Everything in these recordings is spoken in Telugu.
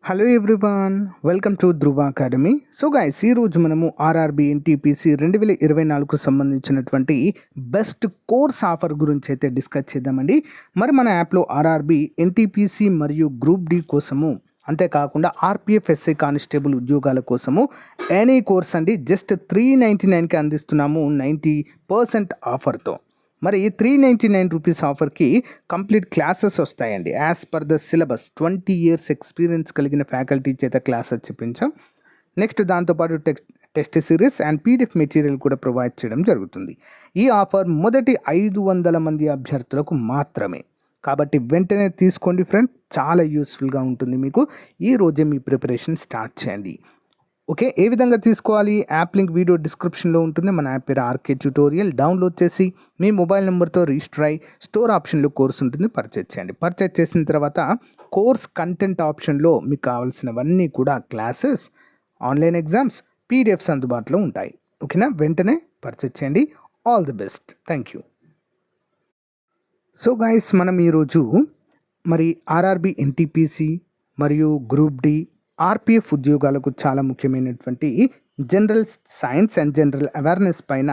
Hello everyone, welcome to Dhruva academy. So guys, ఈరోజు మనము ఆర్ఆర్బి ఎన్టీపీసీ 2024కు సంబంధించినటువంటి బెస్ట్ కోర్స్ ఆఫర్ గురించి అయితే డిస్కస్ చేద్దామండి. మరి మన యాప్లో ఆర్ఆర్బి ఎన్టీపీసీ మరియు గ్రూప్ డి కోసము, అంతేకాకుండా ఆర్పిఎఫ్ ఎస్ఐ కానిస్టేబుల్ ఉద్యోగాల కోసము ఎనీ కోర్స్ అండి జస్ట్ 399కి అందిస్తున్నాము 90% ఆఫర్తో. మరి 399 రూపీస్ ఆఫర్కి కంప్లీట్ క్లాసెస్ వస్తాయండి. As per the syllabus 20 years experience కలిగిన ఫ్యాకల్టీ చేత క్లాసెస్ చెప్పించాం. నెక్స్ట్ దాంతోపాటు test series and PDF material కూడా ప్రొవైడ్ చేయడం జరుగుతుంది. ఈ ఆఫర్ మొదటి 500 మంది అభ్యర్థులకు మాత్రమే, కాబట్టి వెంటనే తీసుకోండి ఫ్రెండ్, చాలా యూస్ఫుల్గా ఉంటుంది మీకు. ఈ రోజే మీ ప్రిపరేషన్ స్టార్ట్ చేయండి. ఓకే, ఏ విధంగా తీసుకోవాలి? యాప్ లింక్ వీడియో డిస్క్రిప్షన్లో ఉంటుంది. మన యాప్ పేరు ఆర్కే ట్యూటోరియల్. డౌన్లోడ్ చేసి మీ మొబైల్ నెంబర్తో రిజిస్టర్ అయ్యి స్టోర్ ఆప్షన్లో కోర్స్ ఉంటుంది, పర్చేజ్ చేయండి. పర్చేజ్ చేసిన తర్వాత కోర్స్ కంటెంట్ ఆప్షన్లో మీకు కావాల్సినవన్నీ కూడా క్లాసెస్, ఆన్లైన్ ఎగ్జామ్స్, పీడిఎఫ్స్ అందుబాటులో ఉంటాయి. ఓకేనా, వెంటనే పర్చేజ్ చేయండి. All the best, thank you. So guys, మనం ఈరోజు మరి ఆర్ఆర్బి ఎన్టీపీసీ మరియు గ్రూప్ డి ఆర్పిఎఫ్ ఉద్యోగాలకు చాలా ముఖ్యమైనటువంటి general science and general awareness పైన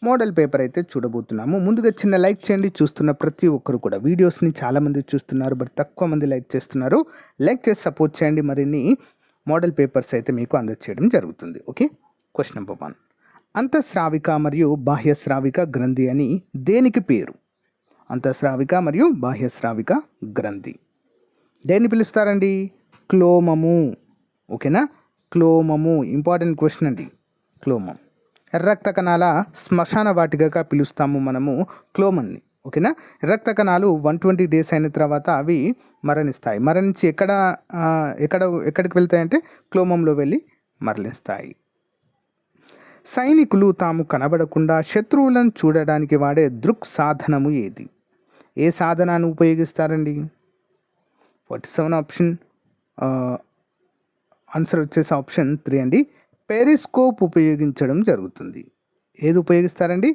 మోడల్ పేపర్ అయితే చూడబోతున్నాము. ముందుగా చిన్న లైక్ చేయండి. చూస్తున్న ప్రతి ఒక్కరు కూడా వీడియోస్ని చాలామంది చూస్తున్నారు, బట్ తక్కువ మంది లైక్ చేస్తున్నారు. లైక్ చేసి సపోర్ట్ చేయండి. మరిన్ని మోడల్ పేపర్స్ అయితే మీకు అందజేయడం జరుగుతుంది. ఓకే, క్వశ్చన్ నెంబర్ 1, అంతఃస్రావిక మరియు బాహ్యస్రావిక గ్రంథి అని దేనికి పేరు? అంతఃస్రావిక మరియు బాహ్యస్రావిక గ్రంథి దేన్ని పిలుస్తారండి? క్లోమము. ఓకేనా, క్లోమము ఇంపార్టెంట్ క్వశ్చన్ అండి. క్లోమం రక్త కణాల శ్మశాన వాటికగా పిలుస్తాము మనము క్లోమన్ని. ఓకేనా, రక్త కణాలు 120 days అయిన తర్వాత అవి మరణిస్తాయి. మరణించి ఎక్కడికి వెళ్తాయంటే క్లోమంలో వెళ్ళి మరణిస్తాయి. సైనికులు తాము కనబడకుండా శత్రువులను చూడడానికి వాడే దృక్ సాధనము ఏది? ఏ సాధనాన్ని ఉపయోగిస్తారండి? 47 ఆప్షన్. ఆన్సర్ వచ్చేసి ఆప్షన్ 3 అండి. పెరిస్కోప్ ఉపయోగించడం జరుగుతుంది. ఏది ఉపయోగిస్తారండి?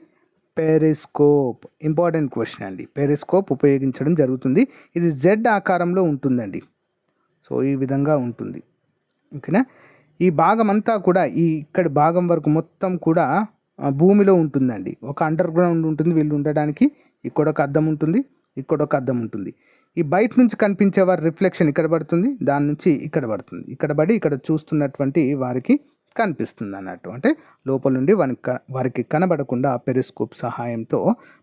పెరిస్కోప్. ఇంపార్టెంట్ క్వశ్చన్ అండి. పెరిస్కోప్ ఉపయోగించడం జరుగుతుంది. ఇది జెడ్ ఆకారంలో ఉంటుందండి. సో ఈ విధంగా ఉంటుంది. ఓకేనా, ఈ భాగం అంతా కూడా ఇక్కడి భాగం వరకు మొత్తం కూడా భూమిలో ఉంటుందండి. ఒక అండర్ గ్రౌండ్ ఉంటుంది వీళ్ళు ఉండడానికి. ఇక్కడ ఒక అద్దం ఉంటుంది, ఇక్కడ ఒక అద్దం ఉంటుంది. ఈ బయట నుంచి కనిపించే వారి రిఫ్లెక్షన్ ఇక్కడ పడుతుంది, దాని నుంచి ఇక్కడ పడుతుంది, ఇక్కడ పడి ఇక్కడ చూస్తున్నటువంటి వారికి కనిపిస్తుంది అన్నట్టు. అంటే లోపల నుండి వారికి కనబడకుండా పెరిస్కోప్ సహాయంతో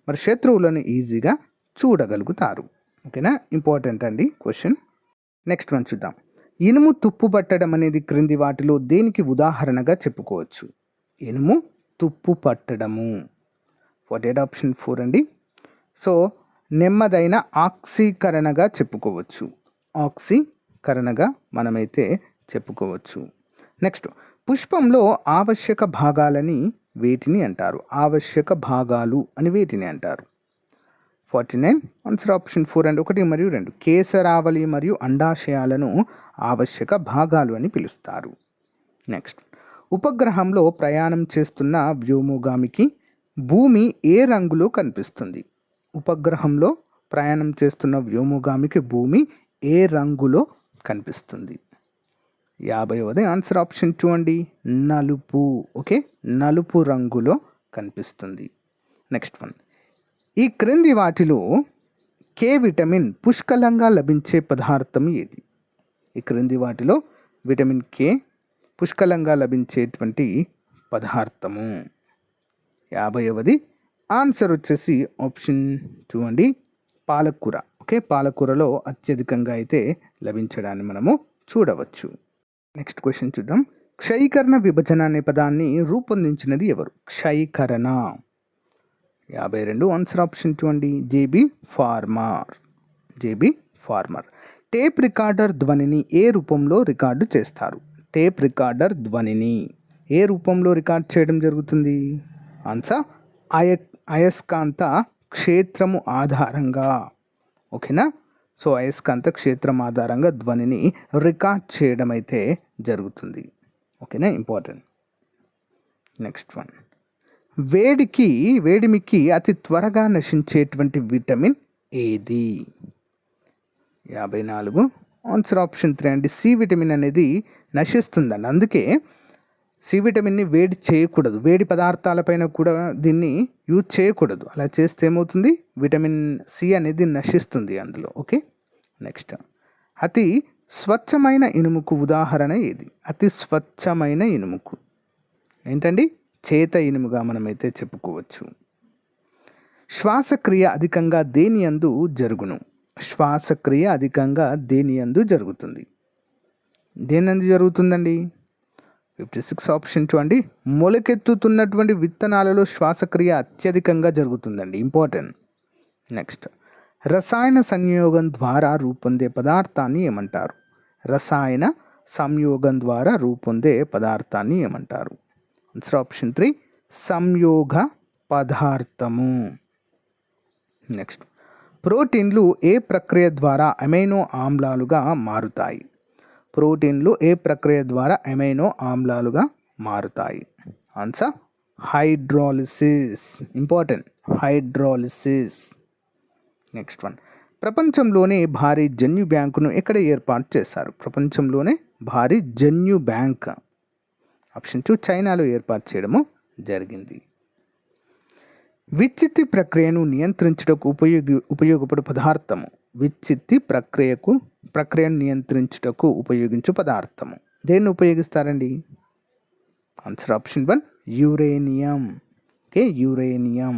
మరి శత్రువులను ఈజీగా చూడగలుగుతారు. ఓకేనా, ఇంపార్టెంట్ అండి క్వశ్చన్. నెక్స్ట్ వన్ చూద్దాం. ఇనుము తుప్పు పట్టడం అనేది క్రింది వాటిలో దేనికి ఉదాహరణగా చెప్పుకోవచ్చు? ఇనుము తుప్పు పట్టడము 48 ఆప్షన్ 4 అండి. సో నెమ్మదైన ఆక్సీకరణగా చెప్పుకోవచ్చు. ఆక్సీకరణగా మనమైతే చెప్పుకోవచ్చు. నెక్స్ట్, పుష్పంలో ఆవశ్యక భాగాలని వేటిని అంటారు? ఆవశ్యక భాగాలు అని వేటిని అంటారు? 49 ఆన్సర్ ఆప్షన్ 4 అండ్ 1 మరియు 2. కేసరావళి మరియు అండాశయాలను ఆవశ్యక భాగాలు అని పిలుస్తారు. నెక్స్ట్, ఉపగ్రహంలో ప్రయాణం చేస్తున్న వ్యోమగామికి భూమి ఏ రంగులో కనిపిస్తుంది? ఉపగ్రహంలో ప్రయాణం చేస్తున్న వ్యోమగామికి భూమి ఏ రంగులో కనిపిస్తుంది? 50వది ఆన్సర్ ఆప్షన్ 2 అండి. నలుపు. ఓకే, నలుపు రంగులో కనిపిస్తుంది. నెక్స్ట్ వన్, ఈ క్రింది వాటిలో కే విటమిన్ పుష్కలంగా లభించే పదార్థం ఏది? ఈ క్రింది వాటిలో విటమిన్ కే పుష్కలంగా లభించేటువంటి పదార్థము 50వది ఆన్సర్ వచ్చేసి ఆప్షన్ 2 అండి. పాలకూర. ఓకే, పాలకూరలో అత్యధికంగా అయితే లభించడాన్ని మనము చూడవచ్చు. నెక్స్ట్ క్వశ్చన్ చూద్దాం. క్షయీకరణ విభజన అనే పదాన్ని రూపొందించినది ఎవరు? క్షయీకరణ 52 ఆన్సర్ ఆప్షన్ 2 అండి. JB farmer. టేప్ రికార్డర్ ధ్వనిని ఏ రూపంలో రికార్డు చేస్తారు? టేప్ రికార్డర్ ధ్వనిని ఏ రూపంలో రికార్డ్ చేయడం జరుగుతుంది? ఆన్సర్ అయస్కాంత క్షేత్రము ఆధారంగా. ఓకేనా, సో అయస్కాంత క్షేత్రం ఆధారంగా ధ్వనిని రికార్డ్ చేయడం అయితే జరుగుతుంది. ఓకేనా, ఇంపార్టెంట్. నెక్స్ట్ వన్, వేడిమికి అతి త్వరగా నశించేటువంటి విటమిన్ ఏది? 54 ఆన్సర్ ఆప్షన్ 3 అండి. సి విటమిన్ అనేది నశిస్తుందండి. అందుకే సి విటమిన్ని వేడి చేయకూడదు. వేడి పదార్థాలపైన కూడా దీన్ని యూజ్ చేయకూడదు. అలా చేస్తే ఏమవుతుంది, విటమిన్ సి అనేది నశిస్తుంది అందులో. ఓకే, నెక్స్ట్, అతి స్వచ్ఛమైన ఇనుముకు ఉదాహరణ ఏది? అతి స్వచ్ఛమైన ఇనుముకు ఏంటండి? చేత ఇనుముగా మనమైతే చెప్పుకోవచ్చు. శ్వాసక్రియ అధికంగా దేని యందు జరుగును? శ్వాసక్రియ అధికంగా దేని యందు జరుగుతుంది? దేనందు జరుగుతుందండి? 56 ఆప్షన్ 2 అండి. మొలకెత్తుతున్నటువంటి విత్తనాలలో శ్వాసక్రియ అత్యధికంగా జరుగుతుందండి. ఇంపార్టెంట్. నెక్స్ట్, రసాయన సంయోగం ద్వారా రూపొందే పదార్థాన్ని ఏమంటారు? రసాయన సంయోగం ద్వారా రూపొందే పదార్థాన్ని ఏమంటారు? ఆన్సర్ ఆప్షన్ 3 సంయోగ పదార్థము. నెక్స్ట్, ప్రోటీన్లు ఏ ప్రక్రియ ద్వారా అమైనో ఆమ్లాలుగా మారుతాయి? ప్రోటీన్లు ఏ ప్రక్రియ ద్వారా అమైనో ఆమ్లాలుగా మారుతాయి? Answer hydrolysis. Important, hydrolysis. Next one, ప్రపంచంలోనే భారీ జన్యు బ్యాంకును ఎక్కడ ఏర్పాటు చేశారు? ప్రపంచంలోనే భారీ జన్యు బ్యాంక్. ఆప్షన్ 2 చైనాలో ఏర్పాటు చేయడము జరిగింది. విచ్చిత్తి ప్రక్రియను నియంత్రించుటకు ఉపయోగపడు పదార్థము. విచ్చిత్తి ప్రక్రియను నియంత్రించుటకు ఉపయోగించు పదార్థము. దేన్ని ఉపయోగిస్తారండి? Answer option 1 uranium. Okay, uranium.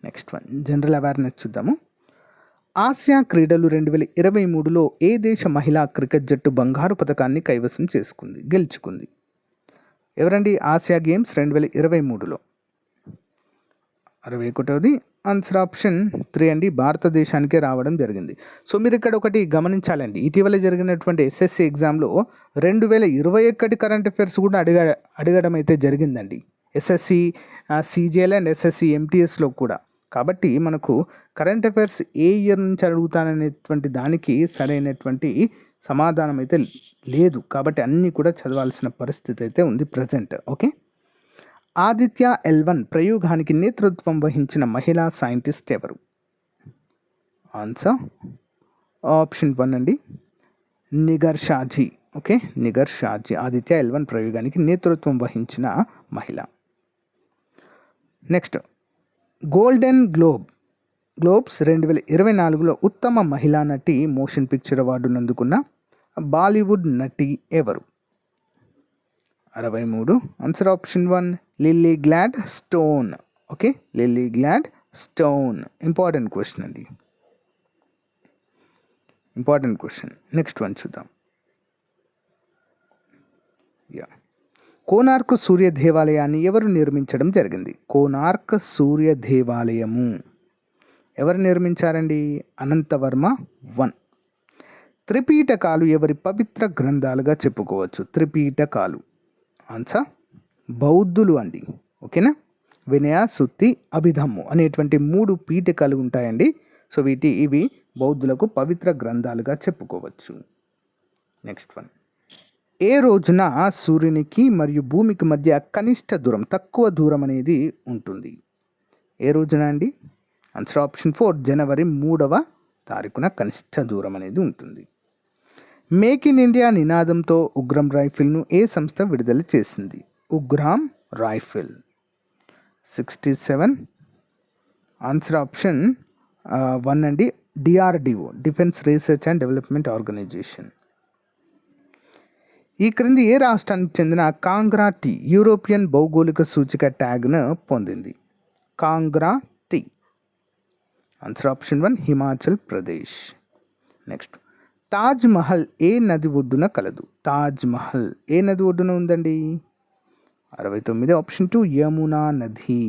Next one, general awareness చూద్దాము. ఆసియా క్రీడలు 2023లో ఏ దేశ మహిళా క్రికెట్ జట్టు బంగారు పథకాన్ని కైవసం గెలుచుకుంది? ఎవరండి? ఆసియా గేమ్స్ 2023లో 61వది ఆన్సర్ ఆప్షన్ 3 అండి. భారతదేశానికే రావడం జరిగింది. సో మీరు ఇక్కడ ఒకటి గమనించాలండి. ఇటీవల జరిగినటువంటి ఎస్ఎస్సి ఎగ్జామ్లో 2021 కరెంట్ అఫైర్స్ కూడా అడగడం అయితే జరిగిందండి. ఎస్ఎస్సి సిజిఎల్ అండ్ ఎస్ఎస్సి ఎంటీఎస్లో కూడా. కాబట్టి మనకు కరెంట్ అఫైర్స్ ఏ ఇయర్ నుంచి అడుగుతాననేటువంటి దానికి సరైనటువంటి సమాధానం అయితే లేదు. కాబట్టి అన్నీ కూడా చదవాల్సిన పరిస్థితి అయితే ఉంది ప్రజెంట్. ఓకే, ఆదిత్య L1 ప్రయోగానికి నేతృత్వం వహించిన మహిళా సైంటిస్ట్ ఎవరు? ఆన్సర్ ఆప్షన్ 1 అండి, Niger Shaji. Okay, Niger Shaji Aditya L1 ప్రయోగానికి నేతృత్వం వహించిన మహిళ. నెక్స్ట్, గోల్డెన్ గ్లోబ్స్ 2024లో ఉత్తమ మహిళా నటి మోషన్ పిక్చర్ అవార్డును అందుకున్న బాలీవుడ్ నటి ఎవరు? 63 answer option 1 lily glad stone. Okay, lily glad stone. Important question అండి, ఇంపార్టెంట్ క్వశ్చన్. నెక్స్ట్ వన్ చూద్దాం. కోనార్క్ సూర్య దేవాలయాన్ని ఎవరు నిర్మించడం జరిగింది? కోనార్క్ సూర్య దేవాలయము ఎవరు నిర్మించారండి? అనంతవర్మ 1. త్రిపీటకాలు ఎవరి పవిత్ర గ్రంథాలుగా చెప్పుకోవచ్చు? త్రిపీటకాలు ఆన్సర్ బౌద్ధులు అండి. ఓకేనా, వినయ, సుత్తి, అభిధమ్ము అనేటువంటి 3 పీఠకాలు ఉంటాయండి. సో ఇవి బౌద్ధులకు పవిత్ర గ్రంథాలుగా చెప్పుకోవచ్చు. నెక్స్ట్ వన్, ఏ రోజున సూర్యునికి మరియు భూమికి మధ్య కనిష్ట దూరం, తక్కువ దూరం అనేది ఉంటుంది? ఏ రోజున అండి? ఆన్సర్ ఆప్షన్ 4 జనవరి 3వ తారీఖున కనిష్ట దూరం అనేది ఉంటుంది. మేక్ ఇన్ ఇండియా నినాదంతో ఉగ్రం రైఫిల్ను ఏ సంస్థ విడుదల చేసింది? ఉగ్రం రైఫిల్. 67 ఆన్సర్ ఆప్షన్ 1 అండి, DRDO defence research and development organisation. ఈ క్రింది ఏ రాష్ట్రానికి చెందిన కాంగ్రా టీ యూరోపియన్ భౌగోళిక సూచిక ట్యాగ్ను పొందింది? Kangra tea. Answer option 1 Himachal Pradesh. Next, Taj Mahal ఏ నది ఒడ్డున కలదు? తాజ్ మహల్ ఏ నది ఒడ్డున ఉందండి? 69 ఆప్షన్ 2 యమునా నది.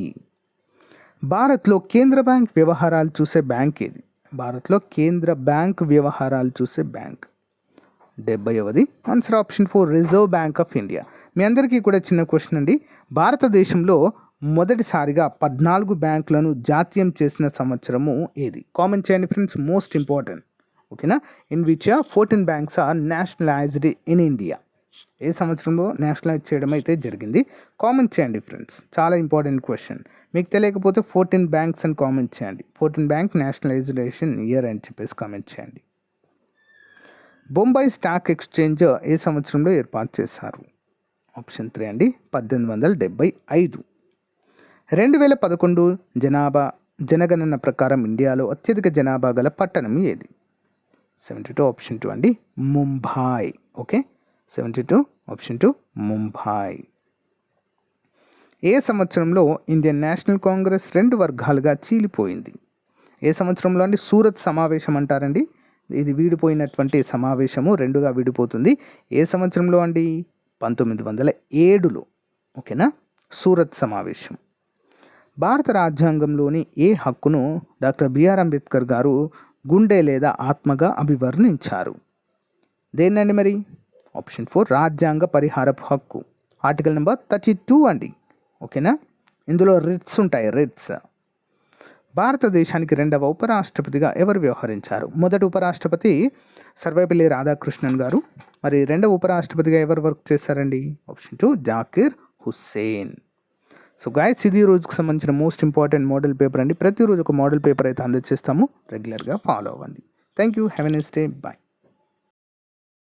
భారత్లో కేంద్ర బ్యాంక్ వ్యవహారాలు చూసే బ్యాంక్ ఏది? భారత్లో కేంద్ర బ్యాంక్ వ్యవహారాలు చూసే బ్యాంక్ 70వది answer option 4 reserve bank of India. మీ అందరికీ కూడా చిన్న క్వశ్చన్ అండి. భారతదేశంలో మొదటిసారిగా 14 బ్యాంకులను జాతీయం చేసిన సంవత్సరము ఏది? కామెంట్ చేయండి ఫ్రెండ్స్, మోస్ట్ ఇంపార్టెంట్. ఓకేనా, in which 14 banks are nationalised in India. ఏ సంవత్సరంలో నేషనలైజ్ చేయడం అయితే జరిగింది? కామెంట్ చేయండి ఫ్రెండ్స్, చాలా ఇంపార్టెంట్ క్వశ్చన్. మీకు తెలియకపోతే 14 బ్యాంక్స్ అని కామెంట్ చేయండి. 14 బ్యాంక్ నేషనలైజేషన్ ఇయర్ అని చెప్పేసి కామెంట్ చేయండి. బొంబాయి స్టాక్ ఎక్స్చేంజ్ ఏ సంవత్సరంలో ఏర్పాటు చేశారు? ఆప్షన్ 3 అండి 1875. 2011 జనగణన ప్రకారం ఇండియాలో అత్యధిక జనాభా గల పట్టణం ఏది? 72 ఆప్షన్ 2 అండి ముంబాయి. Okay, 72 option 2 Mumbai. ఏ సంవత్సరంలో ఇండియన్ నేషనల్ కాంగ్రెస్ 2 వర్గాలుగా చీలిపోయింది? ఏ సంవత్సరంలో అండి? సూరత్ సమావేశం అంటారండి. ఇది వీడిపోయినటువంటి సమావేశము 2గా విడిపోతుంది. ఏ సంవత్సరంలో అండి? 1907లో. ఓకేనా, సూరత్ సమావేశం. భారత రాజ్యాంగంలోని ఏ హక్కును డాక్టర్ బిఆర్ అంబేద్కర్ గారు గుండె లేదా ఆత్మగా అభివర్ణించారు? దేన్నండి మరి? ఆప్షన్ 4 రాజ్యాంగ పరిహారపు హక్కు, ఆర్టికల్ నెంబర్ 32 అండి. ఓకేనా, ఇందులో రిట్స్ ఉంటాయి, రిట్స్. భారతదేశానికి 2వ ఉపరాష్ట్రపతిగా ఎవరు వ్యవహరించారు? మొదటి ఉపరాష్ట్రపతి సర్వేపల్లి రాధాకృష్ణన్ గారు. మరి 2వ ఉపరాష్ట్రపతిగా ఎవరు వర్క్ చేశారండి? Option 2 Zakir Hussain. So guys, ఇది రోజుకు సంబంధించిన మోస్ట్ ఇంపార్టెంట్ మోడల్ పేపర్ అండి. ప్రతిరోజు ఒక మోడల్ పేపర్ అయితే అందజేస్తాము, రెగ్యులర్గా ఫాలో అవ్వండి. Thank you, have a nice day, bye.